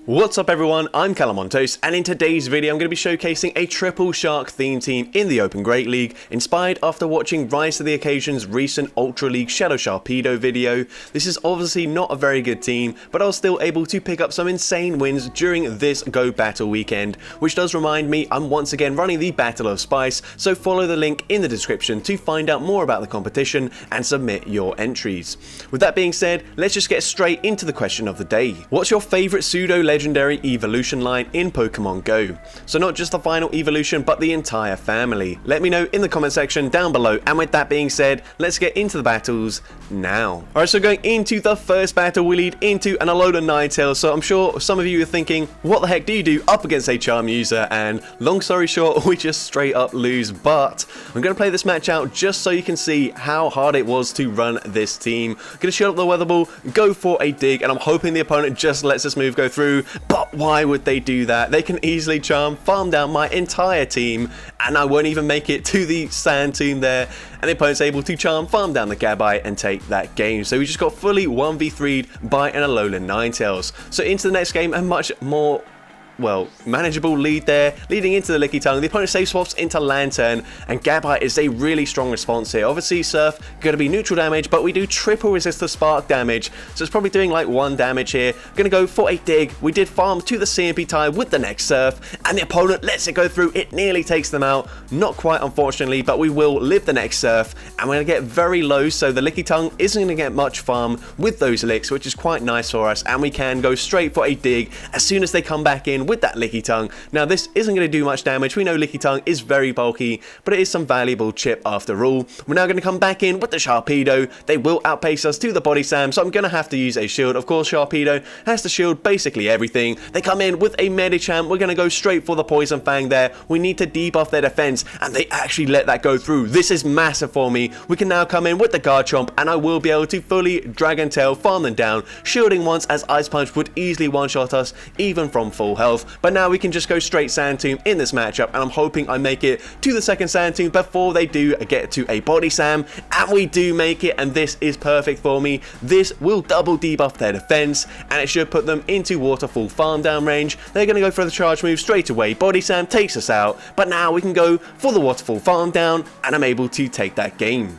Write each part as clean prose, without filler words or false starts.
What's up everyone, I'm CallumOnToast, and in today's video I'm going to be showcasing a triple shark theme team in the Open Great League, inspired after watching Rise to the Occasion's recent Ultra League Shadow Sharpedo video. This is obviously not a very good team, but I was still able to pick up some insane wins during this Go Battle weekend, which does remind me I'm once again running the Battle of Spice, so follow the link in the description to find out more about the competition and submit your entries. With that being said, let's just get straight into the question of the day. What's your favourite pseudo legendary evolution line in Pokemon Go? So not just the final evolution, but the entire family. Let me know in the comment section down below, and with that being said, let's get into the battles now. Alright, so going into the first battle, we lead into an Alola Ninetales. So I'm sure some of you are thinking, what the heck do you do up against a Charm user? And long story short, we just straight up lose, but I'm going to play this match out just so you can see how hard it was to run this team. I'm going to shut up the weather ball, go for a dig, and I'm hoping the opponent just lets this move go through. But why would they do that? They can easily charm, farm down my entire team, and I won't even make it to the Sand Tomb there. And the opponent's able to charm, farm down the Gabite, and take that game. So we just got fully 1v3'd by an Alola Ninetales. So into the next game, a much more, well, manageable lead there, leading into the Lickitung. The opponent safe swaps into Lantern, and Gabite is a really strong response here. Obviously, Surf going to be neutral damage, but we do triple resist the spark damage, so it's probably doing like 1 damage here. Going to go for a dig. We did farm to the CMP tie with the next Surf, and the opponent lets it go through. It nearly takes them out. Not quite, unfortunately, but we will live the next Surf, and we're going to get very low, so the Lickitung isn't going to get much farm with those licks, which is quite nice for us, and we can go straight for a dig as soon as they come back in with that Lickitung. Now this isn't going to do much damage. We know Lickitung is very bulky, but it is some valuable chip after all. We're now going to come back in with the Sharpedo. They will outpace us to the Body Slam, so I'm going to have to use a shield. Of course, Sharpedo has to shield basically everything. They come in with a Medicham. We're going to go straight for the Poison Fang there. We need to debuff their defense, and they actually let that go through. This is massive for me. We can now come in with the Chomp, and I will be able to fully Dragon Tail, farm them down, shielding once, as Ice Punch would easily one-shot us even from full health. But now we can just go straight Sand Tomb in this matchup, and I'm hoping I make it to the second Sand Tomb before they do get to a Body Slam, and we do make it, and this is perfect for me. This will double debuff their defense, and it should put them into Waterfall farm down range. They're going to go for the charge move straight away. Body Slam takes us out, but now we can go for the Waterfall farm down, and I'm able to take that game.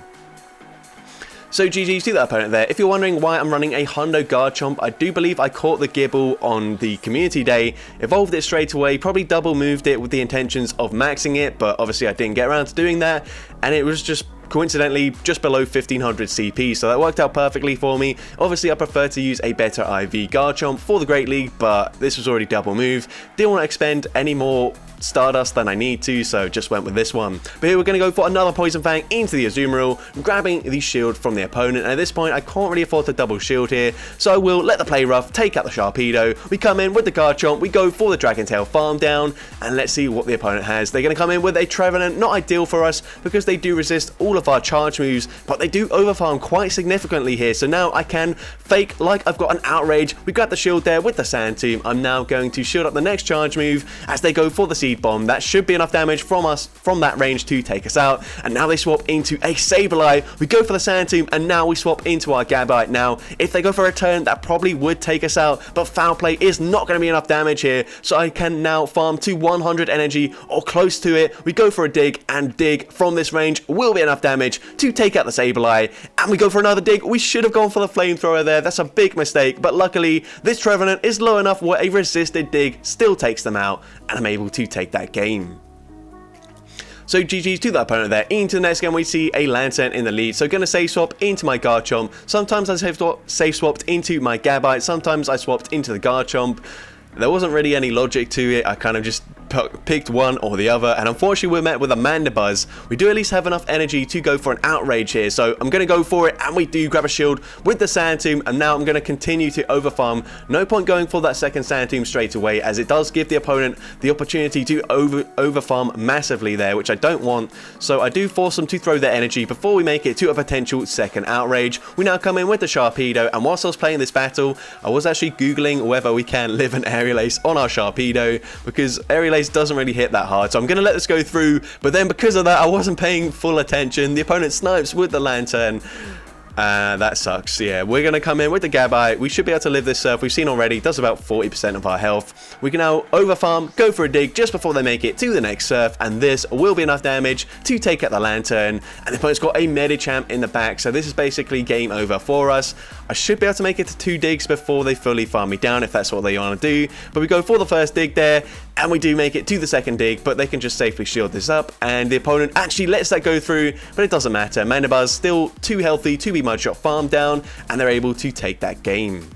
So GG's to that opponent there. If you're wondering why I'm running a Hundo Chomp, I do believe I caught the Gibble on the community day, evolved it straight away, probably double moved it with the intentions of maxing it, but obviously I didn't get around to doing that, and it was just coincidentally just below 1500 CP, so that worked out perfectly for me. Obviously I prefer to use a better IV Garchomp for the Great League, but this was already double move. Didn't want to expend any more Stardust than I need to, so just went with this one. But here we're going to go for another Poison Fang into the Azumarill, grabbing the shield from the opponent, and at this point I can't really afford to double shield here, so I will let the play rough, take out the Sharpedo. We come in with the Garchomp, we go for the Dragon Tail farm down, and let's see what the opponent has. They're going to come in with a Trevenant, not ideal for us because they do resist all of our charge moves, but they do overfarm quite significantly here, so now I can fake like I've got an Outrage. We grab the shield there with the Sand Tomb. I'm now going to shield up the next charge move as they go for the Seed Bomb. That should be enough damage from us from that range to take us out, and now they swap into a Sableye. We go for the Sand Tomb, and now we swap into our Gabite. Now if they go for a turn, that probably would take us out, but Foul Play is not going to be enough damage here, so I can now farm to 100 energy or close to it. We go for a dig, and dig from this range will be enough damage to take out the Sableye, and we go for another dig. We should have gone for the Flamethrower there. That's a big mistake, but luckily this Trevenant is low enough where a resisted dig still takes them out, and I'm able to take that game. So GG's to that opponent there. Into the next game, we see a Lantern in the lead. So going to safe swap into my Garchomp. Sometimes I safe swapped into my Gabite. Sometimes I swapped into the Garchomp. There wasn't really any logic to it. I kind of just picked one or the other, and unfortunately we're met with a Mandibuzz. We do at least have enough energy to go for an Outrage here, so I'm going to go for it, and we do grab a shield with the Sand Tomb, and now I'm going to continue to overfarm. No point going for that second Sand Tomb straight away, as it does give the opponent the opportunity to overfarm massively there, which I don't want, so I do force them to throw their energy before we make it to a potential second Outrage. We now come in with the Sharpedo, and whilst I was playing this battle, I was actually googling whether we can live an Aerial Ace on our Sharpedo, because Aerial Ace doesn't really hit that hard, so I'm going to let this go through, but then because of that I wasn't paying full attention. The opponent snipes with the Lantern, That sucks. Yeah, we're going to come in with the Gabite. We should be able to live this surf. We've seen already, does about 40% of our health. We can now overfarm, go for a dig just before they make it to the next surf, and this will be enough damage to take out the Lantern. And the opponent's got a Medicham in the back, so this is basically game over for us. I should be able to make it to 2 digs before they fully farm me down, if that's what they want to do. But we go for the first dig there, and we do make it to the second dig, but they can just safely shield this up, and the opponent actually lets that go through, but it doesn't matter. Mandibuzz still too healthy to be mudshot farmed down, and they're able to take that game.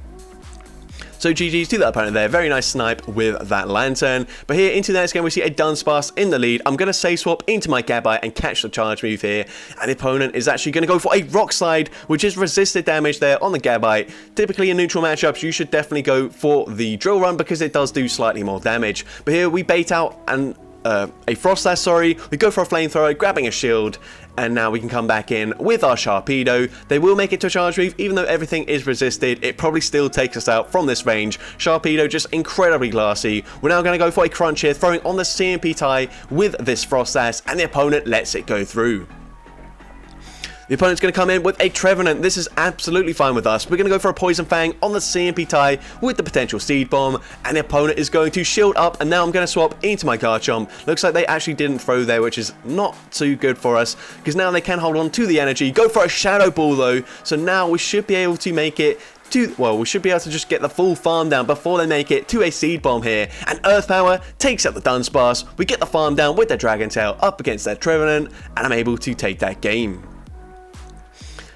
So GG's to that opponent there. Very nice snipe with that Lantern. But here into the next game, we see a Dunsparce in the lead. I'm going to save swap into my Gabite and catch the charge move here. And the opponent is actually going to go for a Rock Slide, which is resisted damage there on the Gabite. Typically in neutral matchups, you should definitely go for the Drill Run because it does do slightly more damage. But here we bait out a Frost Slash, sorry. We go for a Flamethrower, grabbing a shield, and now we can come back in with our Sharpedo. They will make it to a charge move, even though everything is resisted. It probably still takes us out from this range. Sharpedo just incredibly glassy. We're now going to go for a Crunch here, throwing on the CMP tie with this Frost Slash, and the opponent lets it go through. The opponent's going to come in with a Trevenant. This is absolutely fine with us. We're going to go for a Poison Fang on the CMP tie with the potential Seed Bomb, and the opponent is going to shield up, and now I'm going to swap into my Garchomp. Looks like they actually didn't throw there, which is not too good for us, because now they can hold on to the energy. Go for a Shadow Ball though, so now we should be able to make it to, well, we should be able to just get the full farm down before they make it to a Seed Bomb here. And Earth Power takes out the Dunsparce. We get the farm down with the Dragon Tail up against their Trevenant, and I'm able to take that game.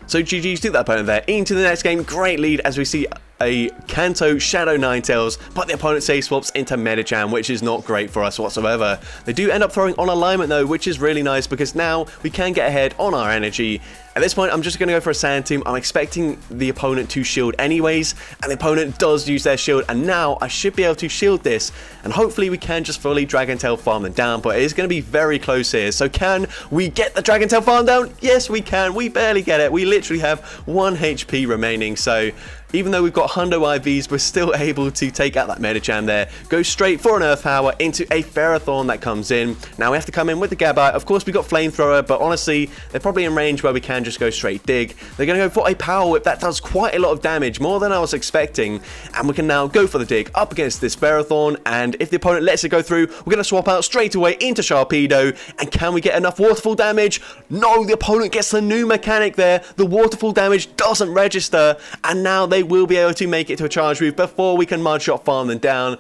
So GG's to that opponent there. Into the next game, great lead as we see a Kanto Shadow Ninetales, but the opponent save swaps into Medicham, which is not great for us whatsoever. They do end up throwing on alignment though, which is really nice because now we can get ahead on our energy. At this point, I'm just going to go for a Sand Tomb. I'm expecting the opponent to shield anyways, and the opponent does use their shield, and now I should be able to shield this, and hopefully we can just fully Dragon Tail farm them down, but it is going to be very close here. So can we get the Dragon Tail farm down? Yes, we can. We barely get it. We literally have 1 HP remaining, so even though we've got Hundo IVs, we're still able to take out that Medicham there. Go straight for an Earth Power into a Ferrothorn that comes in. Now we have to come in with the Gabite. Of course, we got Flamethrower, but honestly, they're probably in range where we can just go straight dig. They're going to go for a Power Whip. That does quite a lot of damage, more than I was expecting. And we can now go for the dig up against this Ferrothorn. And if the opponent lets it go through, we're going to swap out straight away into Sharpedo. And can we get enough Waterfall damage? No, the opponent gets the new mechanic there. The Waterfall damage doesn't register. And now they will be able to make it to a charge move before we can Mudshot farm them down.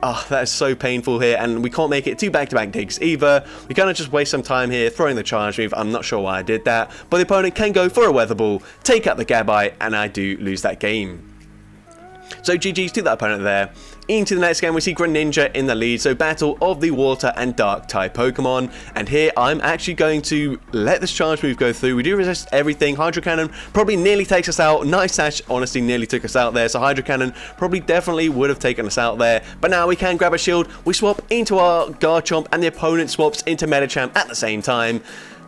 Oh, that is so painful here, and we can't make it 2 back-to-back digs either. We kind of just waste some time here throwing the charge move. I'm not sure why I did that, but the opponent can go for a Weather Ball, take out the Gabite, and I do lose that game. So GG's to that opponent there. Into the next game, we see Greninja in the lead, so battle of the Water and Dark type Pokemon. And here, I'm actually going to let this charge move go through. We do resist everything. Hydro Cannon probably nearly takes us out. Nice Sash honestly nearly took us out there, so Hydro Cannon probably definitely would have taken us out there. But now we can grab a shield. We swap into our Garchomp, and the opponent swaps into Medicham at the same time.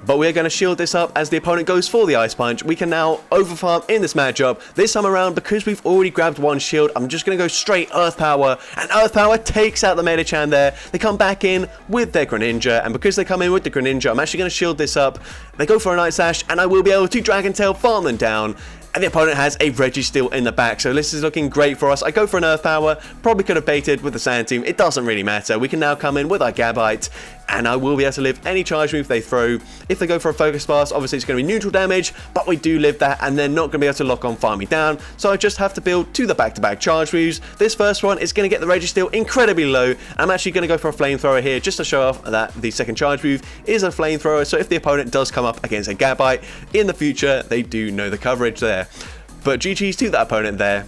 But we're going to shield this up as the opponent goes for the Ice Punch. We can now overfarm in this matchup. This time around, because we've already grabbed 1 shield, I'm just going to go straight Earth Power. And Earth Power takes out the Medicham there. They come back in with their Greninja. And because they come in with the Greninja, I'm actually going to shield this up. They go for a Night Sash, and I will be able to Dragon Tail farm them down. And the opponent has a Registeel in the back, so this is looking great for us. I go for an Earth Power, probably could have baited with the Sand Tomb. It doesn't really matter. We can now come in with our Gabite, and I will be able to live any charge move they throw. If they go for a Focus Blast, obviously it's going to be neutral damage, but we do live that, and they're not going to be able to lock on farm me down, so I just have to build to the back-to-back charge moves. This first one is going to get the Registeel incredibly low. I'm actually going to go for a Flamethrower here, just to show off that the second charge move is a Flamethrower, so if the opponent does come up against a Gabite in the future, they do know the coverage there. But GG's to that opponent there.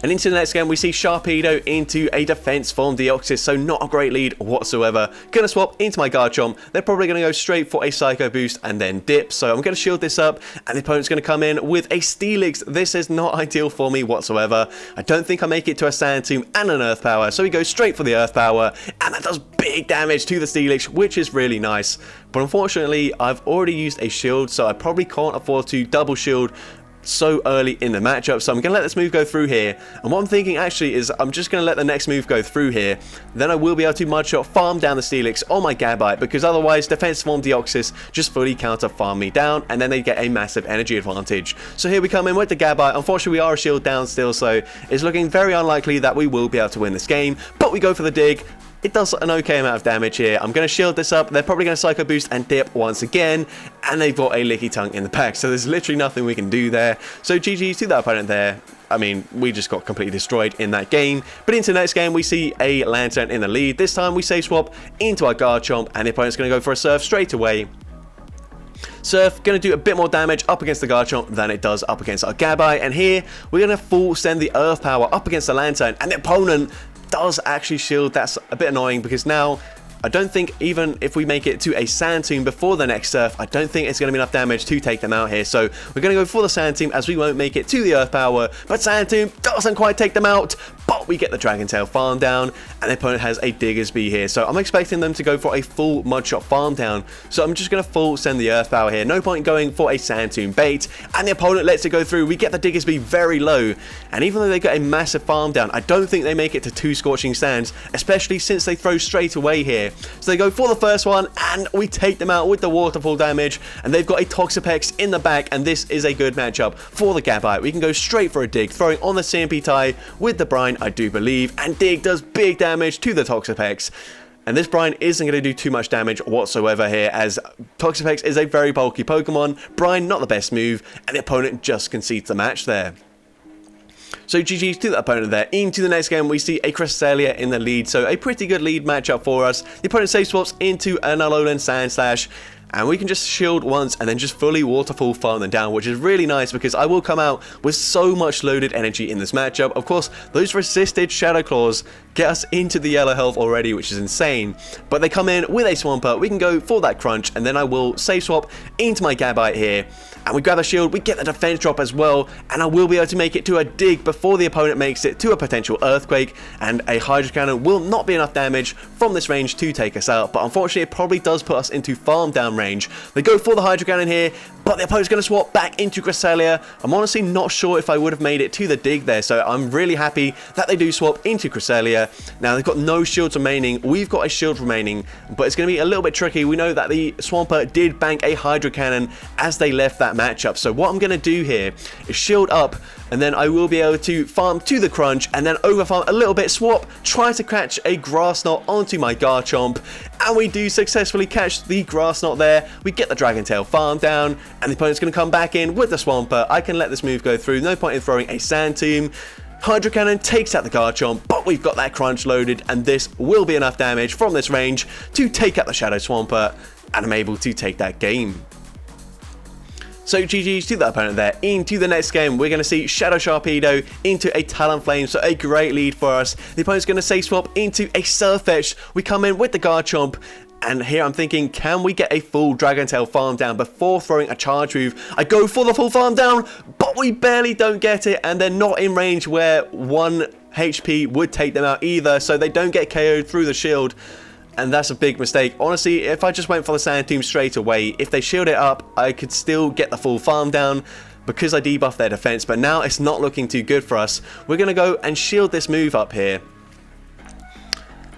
And into the next game, we see Sharpedo into a Defense Form Deoxys, so not a great lead whatsoever. Gonna swap into my Garchomp. They're probably gonna go straight for a Psycho Boost and then dip, so I'm gonna shield this up, and the opponent's gonna come in with a Steelix. This is not ideal for me whatsoever. I don't think I make it to a Sand Tomb and an Earth Power, so we go straight for the Earth Power, and that does big damage to the Steelix, which is really nice. But unfortunately, I've already used a shield, so I probably can't afford to double shield so early in the matchup, so I'm going to let this move go through here. And what I'm thinking actually is I'm just going to let the next move go through here. Then I will be able to mudshot farm down the Steelix on my Gabite, because otherwise defensive form Deoxys just fully counter farm me down, and then they get a massive energy advantage. So here we come in with the Gabite. Unfortunately, we are a shield down still, so it's looking very unlikely that we will be able to win this game, but we go for the dig. It does an okay amount of damage here. I'm going to shield this up. They're probably going to Psycho Boost and dip once again. And they've got a Licky Tongue in the pack. So there's literally nothing we can do there. So GG's to that opponent there. I mean, we just got completely destroyed in that game. But into the next game, we see a Lantern in the lead. This time we save swap into our Guard Chomp. And the opponent's going to go for a Surf straight away. Surf going to do a bit more damage up against the Guard Chomp than it does up against our Gabite. And here, we're going to full send the Earth Power up against the Lantern. And the opponent does actually shield. That's a bit annoying, because now I don't think even if we make it to a Sand Tomb before the next Surf, I don't think it's going to be enough damage to take them out here. So we're going to go for the Sand Tomb, as we won't make it to the Earth Power. But Sand Tomb doesn't quite take them out, but we get the Dragon Tail farm down, and the opponent has a Diggersby here. So I'm expecting them to go for a full Mudshot farm down. So I'm just going to full send the Earth Power here. No point going for a Sand Tomb bait, and the opponent lets it go through. We get the Diggersby very low, and even though they get a massive farm down, I don't think they make it to 2 Scorching Sands, especially since they throw straight away here. So they go for the first one, and we take them out with the waterfall damage, and they've got a Toxapex in the back, and this is a good matchup for the Gabite. We can go straight for a dig, throwing on the CMP tie with the Brine, I do believe, and dig does big damage to the Toxapex. And this Brine isn't going to do too much damage whatsoever here, as Toxapex is a very bulky Pokemon. Brine, not the best move, and the opponent just concedes the match there. So GG's to the opponent there. Into the next game, we see a Cresselia in the lead, so a pretty good lead matchup for us. The opponent save swaps into an Alolan Sandslash, and we can just shield once and then just fully waterfall farm them down, which is really nice, because I will come out with so much loaded energy in this matchup. Of course, those resisted Shadow Claws get us into the yellow health already, which is insane. But they come in with a Swampert. We can go for that crunch, and then I will save swap into my Gabite here. And we grab a shield, we get the defense drop as well, and I will be able to make it to a dig before the opponent makes it to a potential earthquake, and a Hydro Cannon will not be enough damage from this range to take us out, but unfortunately it probably does put us into farm down range. They go for the Hydro Cannon here, but the opponent's going to swap back into Cresselia. I'm honestly not sure if I would have made it to the dig there, so I'm really happy that they do swap into Cresselia. Now they've got no shields remaining, we've got a shield remaining, but it's going to be a little bit tricky. We know that the Swampert did bank a Hydro Cannon as they left that matchup, so what I'm going to do here is shield up, and then I will be able to farm to the crunch, and then over farm a little bit, swap, try to catch a Grass Knot onto my Garchomp, and we do successfully catch the Grass Knot there. We get the Dragon Tail farm down, and the opponent's going to come back in with the Swampert. I can let this move go through, no point in throwing a Sand Tomb. Hydro Cannon takes out the Garchomp, but we've got that crunch loaded, and this will be enough damage from this range to take out the Shadow Swampert, and I'm able to take that game. So GG's to that opponent there. Into the next game, we're going to see Shadow Sharpedo into a Talonflame, so a great lead for us. The opponent's going to safe swap into a Surfetch. We come in with the Garchomp, and here I'm thinking, can we get a full Dragon Tail farm down before throwing a charge move? I go for the full farm down, but we barely don't get it, and they're not in range where 1 HP would take them out either, so they don't get KO'd through the shield. And that's a big mistake. Honestly, if I just went for the Sand Tomb straight away, if they shield it up, I could still get the full farm down because I debuffed their defense. But now it's not looking too good for us. We're going to go and shield this move up here.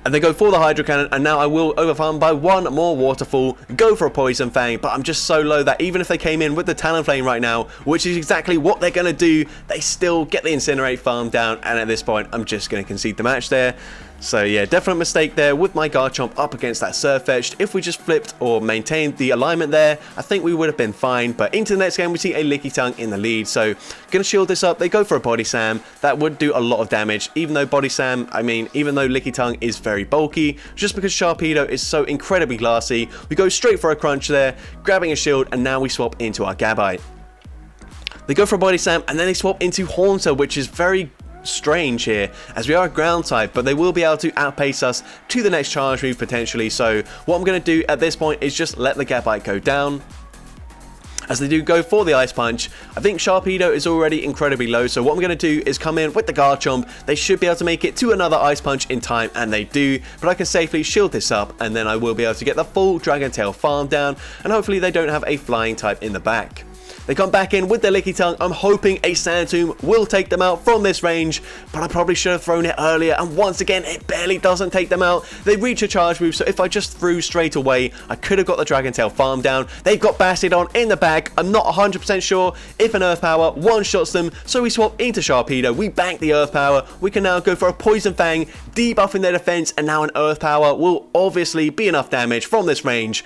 And they go for the Hydro Cannon, and now I will overfarm by 1 more Waterfall, go for a Poison Fang, but I'm just so low that even if they came in with the Talonflame right now, which is exactly what they're going to do, they still get the Incinerate farm down, and at this point, I'm just going to concede the match there. So yeah, definite mistake there with my Garchomp up against that Surfetched. If we just flipped or maintained the alignment there, I think we would have been fine. But into the next game, we see a Licky Tongue in the lead. So gonna shield this up. They go for a Body Slam. That would do a lot of damage. Even though Body Slam, even though Licky Tongue is very bulky, just because Sharpedo is so incredibly glassy, we go straight for a crunch there, grabbing a shield, and now we swap into our Gabite. They go for a Body Slam, and then they swap into Haunter, which is very strange here, as we are a ground type, but they will be able to outpace us to the next charge move potentially. So what I'm going to do at this point is just let the Gabite go down, as they do go for the Ice Punch. I think Sharpedo is already incredibly low, so what I'm going to do is come in with the Garchomp. They should be able to make it to another Ice Punch in time, and they do, but I can safely shield this up, and then I will be able to get the full Dragon Tail farm down, and hopefully they don't have a flying type in the back. They come back in with their Licky Tongue. I'm hoping a Sand Tomb will take them out from this range, but I probably should have thrown it earlier, and once again, it barely doesn't take them out. They reach a charge move, so if I just threw straight away, I could have got the Dragon Tail farm down. They've got Bastiodon in the bag. I'm not 100% sure if an Earth Power one-shots them, so we swap into Sharpedo. We bank the Earth Power. We can now go for a Poison Fang, debuffing their defense, and now an Earth Power will obviously be enough damage from this range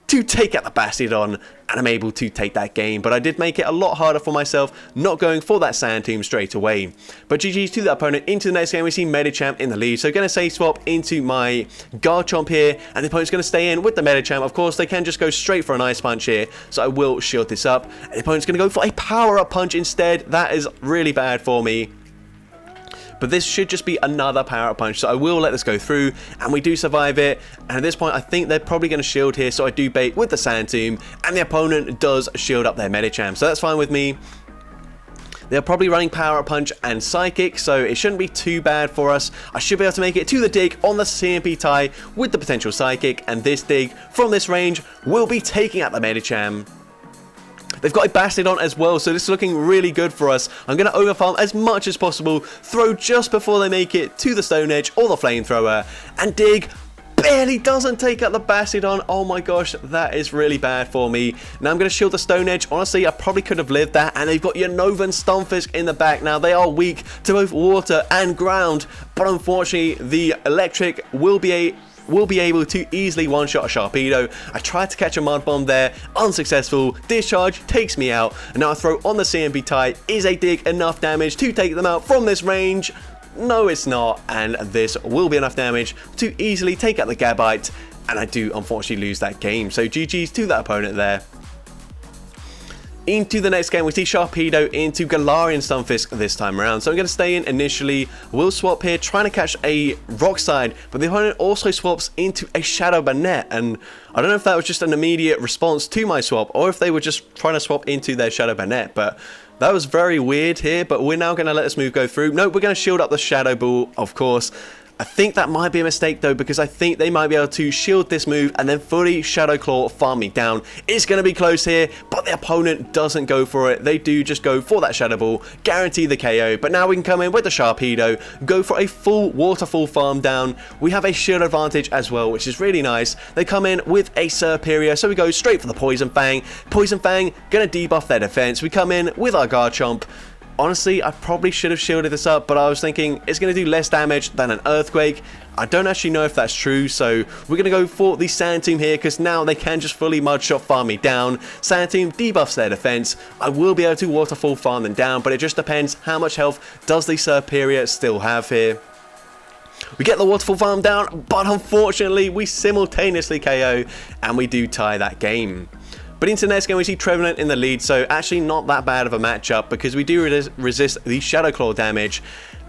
to take out the Bastiodon, and I'm able to take that game. But I did make it a lot harder for myself, not going for that Sand Tomb straight away. But GG's to that opponent. Into the next game, we see Medicham in the lead. So going to say swap into my Garchomp here, and the opponent's going to stay in with the Medicham. Of course, they can just go straight for an Ice Punch here, so I will shield this up. And the opponent's going to go for a Power Up Punch instead. That is really bad for me. But this should just be another power-up punch, so I will let this go through, and we do survive it. And at this point, I think they're probably going to shield here, so I do bait with the Sand Tomb, and the opponent does shield up their Medicham, so that's fine with me. They're probably running Power Up Punch and Psychic, so it shouldn't be too bad for us. I should be able to make it to the dig on the CMP tie with the potential Psychic, and this dig from this range will be taking out the Medicham. They've got a Bastiodon as well, so this is looking really good for us. I'm going to overfarm as much as possible, throw just before they make it to the Stone Edge or the Flamethrower, and dig barely doesn't take out the Bastiodon. Oh my gosh, that is really bad for me. Now I'm going to shield the Stone Edge. Honestly, I probably could have lived that, and they've got Unova and Stunfisk in the back. Now, they are weak to both water and ground, but unfortunately, the Electric will be able to easily one-shot a Sharpedo. I tried to catch a Mud Bomb there, unsuccessful. Discharge takes me out, and now I throw on the CMP tie. Is a dig enough damage to take them out from this range? No, it's not, and this will be enough damage to easily take out the Gabite, and I do unfortunately lose that game. So GG's to that opponent there. Into the next game, we see Sharpedo into Galarian Stunfisk this time around. So I'm going to stay in initially. We'll swap here, trying to catch a Rock Slide, but the opponent also swaps into a Shadow Banette. And I don't know if that was just an immediate response to my swap, or if they were just trying to swap into their Shadow Banette. But that was very weird here, but we're now going to let this move go through. No, we're going to shield up the Shadow Ball, of course. I think that might be a mistake though, because I think they might be able to shield this move and then fully Shadow Claw farm me down. It's going to be close here, but the opponent doesn't go for it. They do just go for that Shadow Ball, guarantee the KO. But now we can come in with the Sharpedo, go for a full Waterfall farm down. We have a shield advantage as well, which is really nice. They come in with a Superior, so we go straight for the Poison Fang. Poison Fang going to debuff their defense. We come in with our Garchomp. Honestly, I probably should have shielded this up, but I was thinking it's going to do less damage than an Earthquake. I don't actually know if that's true, so we're going to go for the Sand Tomb here, because now they can just fully Mudshot farm me down. Sand Tomb debuffs their defense. I will be able to Waterfall farm them down, but it just depends how much health does the Superior still have here. We get the Waterfall farm down, but unfortunately, we simultaneously KO, and we do tie that game. But into the next game, we see Trevenant in the lead, so actually not that bad of a matchup, because we do resist the Shadow Claw damage,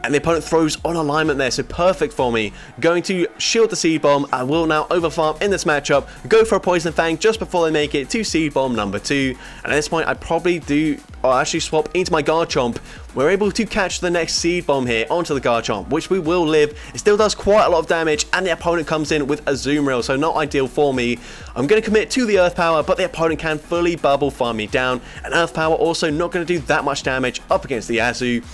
and the opponent throws on alignment there, so perfect for me. Going to shield the Seed Bomb. I will now overfarm in this matchup, go for a Poison Fang just before they make it to Seed Bomb number 2, and at this point I probably do, or actually swap into my Garchomp. We're able to catch the next Seed Bomb here onto the Garchomp, which we will live. It still does quite a lot of damage, and the opponent comes in with a Zoom Reel, so not ideal for me. I'm going to commit to the Earth Power, but the opponent can fully Bubble farm me down, and Earth Power also not going to do that much damage up against the Azu.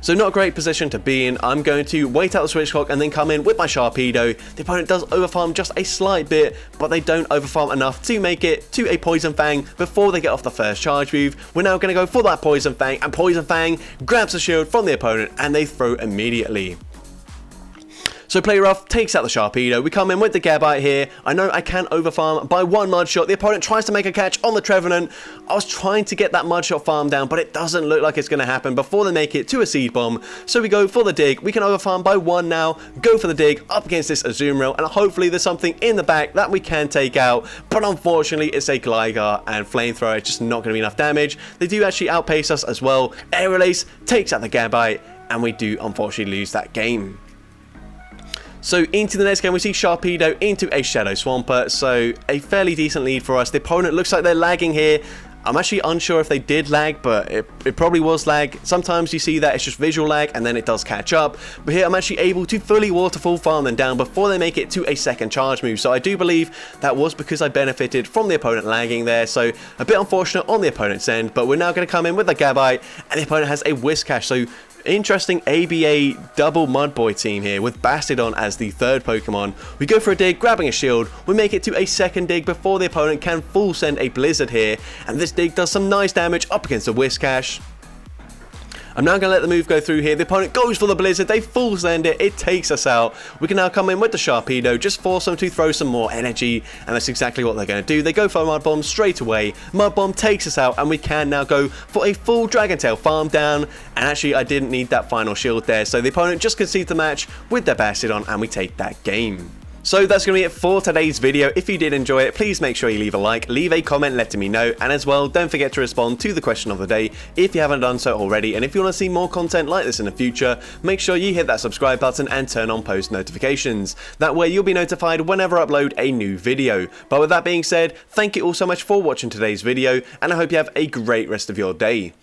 So not a great position to be in. I'm going to wait out the Switch Clock and then come in with my Sharpedo. The opponent does overfarm just a slight bit, but they don't overfarm enough to make it to a Poison Fang before they get off the first charge move. We're now going to go for that Poison Fang, and Poison Fang grabs the shield from the opponent and they throw immediately. So Play Rough takes out the Sharpedo. We come in with the Gabite here. I know I can overfarm by one Mudshot. The opponent tries to make a catch on the Trevenant. I was trying to get that Mudshot farm down, but it doesn't look like it's going to happen before they make it to a Seed Bomb. So we go for the dig. We can overfarm by one now. Go for the dig up against this Zoom Reel, and hopefully there's something in the back that we can take out. But unfortunately, it's a Gligar, and Flamethrower is just not going to be enough damage. They do actually outpace us as well. Air Release takes out the Gabite, and we do unfortunately lose that game. So into the next game, we see Sharpedo into a Shadow Swampert, so a fairly decent lead for us. The opponent looks like they're lagging here. I'm actually unsure if they did lag, but it probably was lag. Sometimes you see that it's just visual lag and then it does catch up, but here I'm actually able to fully waterfall farm them down before they make it to a second charge move. So I do believe that was because I benefited from the opponent lagging there, so a bit unfortunate on the opponent's end, but we're now going to come in with a Gabite, and the opponent has a Whiscash. So interesting ABA double Mud Boy team here with Bastodon as the third Pokemon. We go for a dig, grabbing a shield, we make it to a second dig before the opponent can full send a Blizzard here, and this dig does some nice damage up against the Whiscash. I'm now going to let the move go through here. The opponent goes for the Blizzard. They full send it. It takes us out. We can now come in with the Sharpedo. Just force them to throw some more energy. And that's exactly what they're going to do. They go for a Mud Bomb straight away. Mud Bomb takes us out. And we can now go for a full Dragon Tail farm down. And actually, I didn't need that final shield there. So the opponent just concedes the match with their Bastodon. And we take that game. So that's going to be it for today's video. If you did enjoy it, please make sure you leave a like, leave a comment letting me know, and as well, don't forget to respond to the question of the day if you haven't done so already. And if you want to see more content like this in the future, make sure you hit that subscribe button and turn on post notifications. That way you'll be notified whenever I upload a new video. But with that being said, thank you all so much for watching today's video, and I hope you have a great rest of your day.